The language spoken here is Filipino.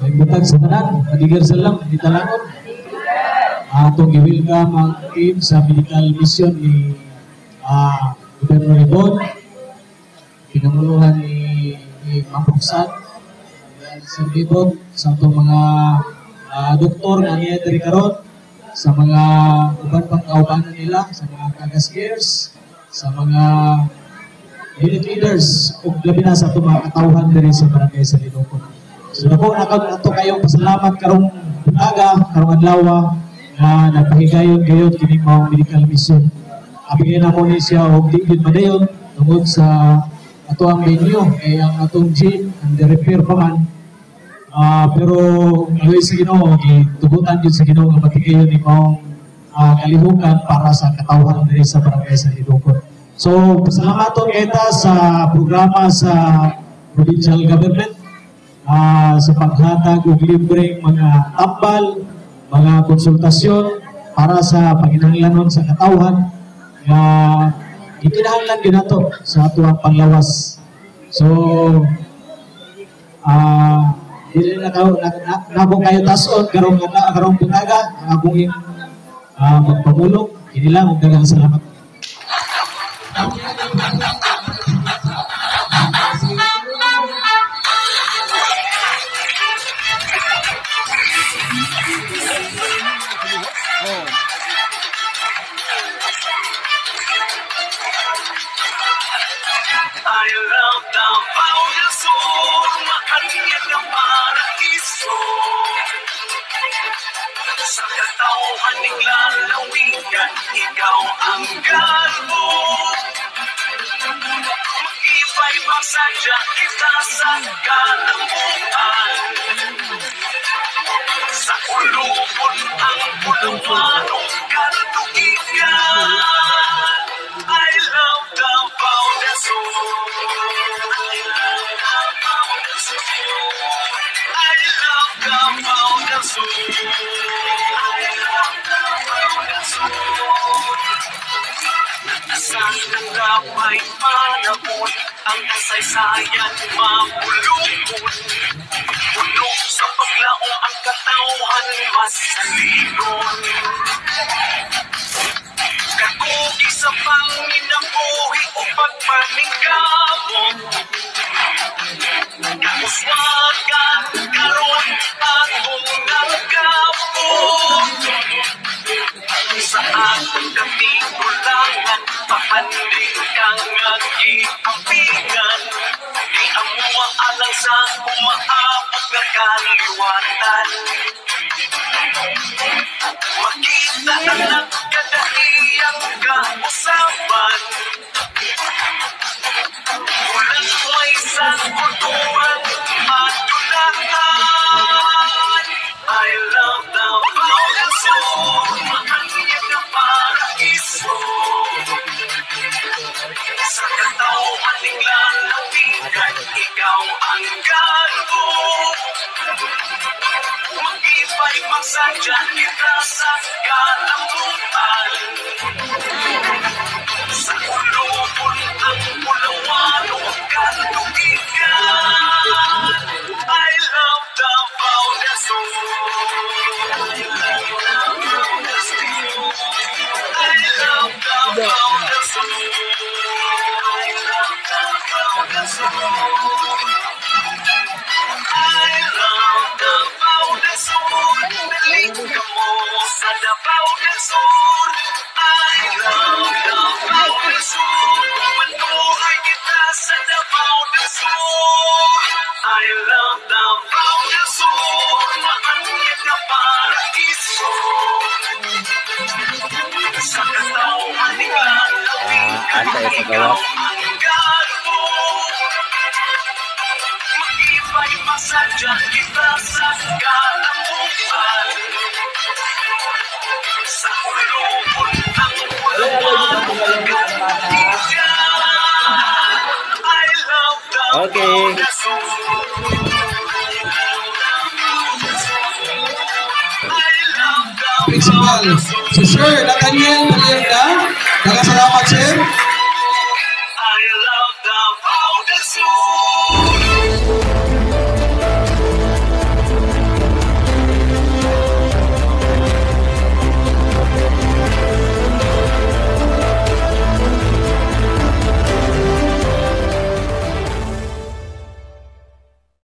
May butag sa tanan, Adigir Salam, di Talangon. Atong i-welcome ang team sa medical mission ni Gobernador Ibon, pinamuluhan ni Mampuksan, sa Ibon, sa itong mga doktor na niya dari karon, sa mga uban pang kaubanan nila, sa mga kagas-cares, sa mga unit leaders, o labi na sa itong mga katauhan din sa barangay sa Lidokon. So ako nakato kayong pasalamat karong bunaga, karong adlaw na nagpahigayon kayo kining mga medical mission. Abigay na mo ni siya og tigid madayon tungod sa ato ang venue kay ang atong gym ang repair pa man. Pero ngayon sa Ginoo gitugutan jud sa Ginoo nga matigayon ni mao kalihukan para sa katawhan diri sa barangay sa Lidokon. So pasalamaton kita sa programa sa provincial government sa paghatag og libreng mga tambal, mga konsultasyon para sa panginahanglanon sa katawhan nga ikinahanglan gyud nato sa ato ang panglawas. So dili na kayo tason karong bunaga ang akong magpamulong. Kini lang og daghang salamat. I love the Paulasur, makanya ng paraiso. Sa katauhan ng lalawigan, ikaw ang garbo. Mag-iba'y magsadya kita sa kalambuan. Sa kulubon ang pulawanong katugigan. I love the Paulasur. I love the Paulasur. I love the Paulasur. I love the Paulasur. Saan nakapay panahon ang kasaysayan mapulupon. Puno sa paglaong ang katauhan masaligon. Kakugi sa panginabuhi o pagpaningkamot. Kakuswagan karon atong nagkapot. Sa atong kapigulangan, pahanding kang nag-iapingan. Di amuwa alang sa umaabot na kaliwatan. Makita na nagkadaiyang kausapan. Walang may sangkuturan at tunahan. I love the Paulasur, makanya na paraiso. Sa katauhan ng lalawigan, ikaw ang garbo. Mag-iba'y magsadya kita sa kalambuan. Sa kulubon ang pulawanong katugigan. I love the Paulasur. I love the Paulasur. I love the Paulasur. I love the Paulasur. I love the Paulasur. Naling ka mo sa Davao del Sur. I love the Paulasur. Manuhay kita sa Davao del Sur. I love the Paulasur. Maanyag na paraiso. Sa katauhan ng lalawigan, ikaw ang garbo. Mag-iba'y masadya kita sa kalambuan. Sa kulubon ang pulawanong katugigan. I love the Paulasur. I love the Principal, si Sir Nathaniel Malienda, nagkasalamat sir.